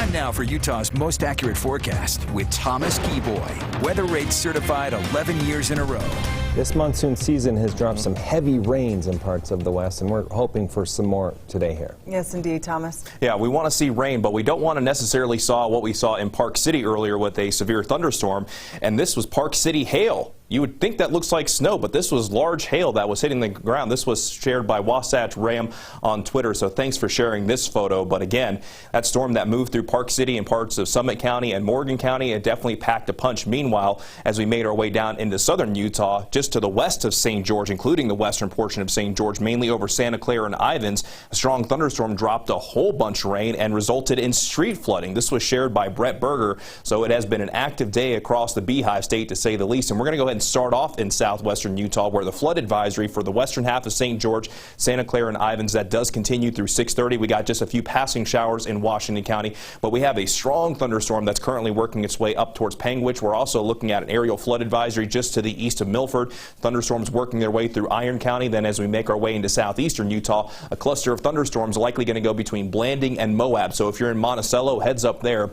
Time now for Utah's most accurate forecast with Thomas Geboy. Weather rates certified 11 years in a row. This monsoon season has dropped some heavy rains in parts of the west, and we're hoping for some more today here. Yes, indeed, Thomas. Yeah, we want to see rain, but we don't want to necessarily saw what we saw in Park City earlier with a severe thunderstorm, and this was Park City hail. You would think that looks like snow, but this was large hail that was hitting the ground. This was shared by Wasatch Ram on Twitter, so thanks for sharing this photo. But again, that storm that moved through Park City and parts of Summit County and Morgan County, it definitely packed a punch. Meanwhile, as we made our way down into southern Utah, just to the west of St. George, including the western portion of St. George, mainly over Santa Clara and Ivins, a strong thunderstorm dropped a whole bunch of rain and resulted in street flooding. This was shared by Brett Berger, so it has been an active day across the Beehive State, to say the least. And we're going to go ahead and start off in southwestern Utah, where the flood advisory for the western half of St. George, Santa Clara, and Ivins, that does continue through 6:30. We got just a few passing showers in Washington County, but we have a strong thunderstorm that's currently working its way up towards Panguitch. We're also looking at an aerial flood advisory just to the east of Milford. Thunderstorms working their way through Iron County. Then as we make our way into southeastern Utah, a cluster of thunderstorms likely going to go between Blanding and Moab. So if you're in Monticello, heads up there.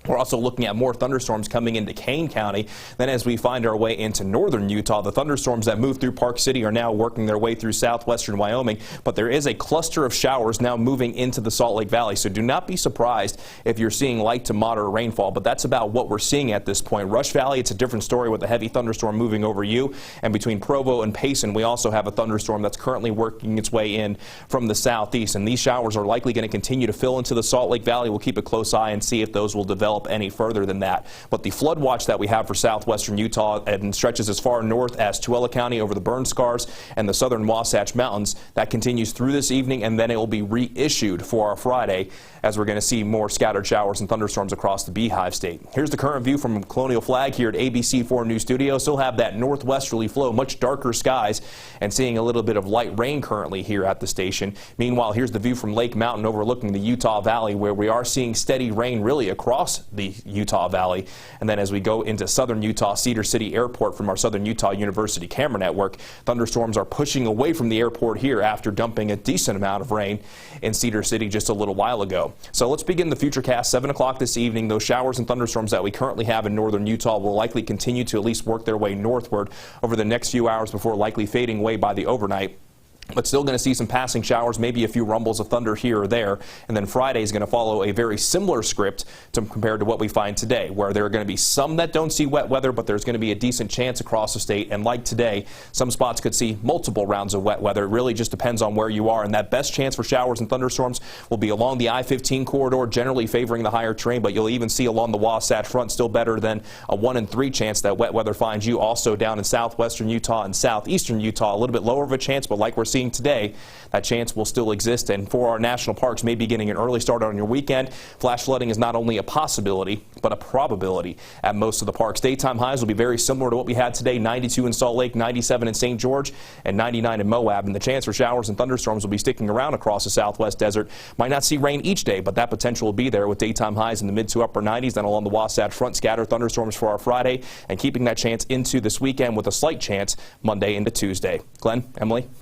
We're also looking at more thunderstorms coming into Kane County. Then as we find our way into northern Utah, the thunderstorms that move through Park City are now working their way through southwestern Wyoming. But there is a cluster of showers now moving into the Salt Lake Valley. So do not be surprised if you're seeing light to moderate rainfall. But that's about what we're seeing at this point. Rush Valley, it's a different story with a heavy thunderstorm moving over you. And between Provo and Payson, we also have a thunderstorm that's currently working its way in from the southeast. And these showers are likely going to continue to fill into the Salt Lake Valley. We'll keep a close eye and see if those will develop any further than that. But the flood watch that we have for southwestern Utah and stretches as far north as Tooele County over the burn scars and the southern Wasatch Mountains, that continues through this evening, and then it will be reissued for our Friday, as we're going to see more scattered showers and thunderstorms across the Beehive State. Here's the current view from Colonial Flag here at ABC4 News Studio. Still have that northwesterly flow, much darker skies, and seeing a little bit of light rain currently here at the station. Meanwhile, here's the view from Lake Mountain overlooking the Utah Valley, where we are seeing steady rain really across the Utah Valley. And then as we go into southern Utah, Cedar City Airport from our Southern Utah University camera network, thunderstorms are pushing away from the airport here after dumping a decent amount of rain in Cedar City just a little while ago. So let's begin the futurecast. 7 o'clock this evening. Those showers and thunderstorms that we currently have in northern Utah will likely continue to at least work their way northward over the next few hours before likely fading away by the overnight. But still going to see some passing showers, maybe a few rumbles of thunder here or there. And then Friday is going to follow a very similar script compared to what we find today, where there are going to be some that don't see wet weather, but there's going to be a decent chance across the state. And like today, some spots could see multiple rounds of wet weather. It really just depends on where you are. And that best chance for showers and thunderstorms will be along the I-15 corridor, generally favoring the higher terrain. But you'll even see along the Wasatch Front, still better than a 1 in 3 chance that wet weather finds you. Also down in southwestern Utah and southeastern Utah, a little bit lower of a chance, but like we're seeing today, that chance will still exist. And for our national parks, maybe getting an early start on your weekend, flash flooding is not only a possibility, but a probability at most of the parks. Daytime highs will be very similar to what we had today: 92 in Salt Lake, 97 in St. George, and 99 in Moab. And the chance for showers and thunderstorms will be sticking around across the southwest desert. Might not see rain each day, but that potential will be there, with daytime highs in the mid to upper 90s. Then along the Wasatch Front, scattered thunderstorms for our Friday, and keeping that chance into this weekend with a slight chance Monday into Tuesday. Glenn, Emily.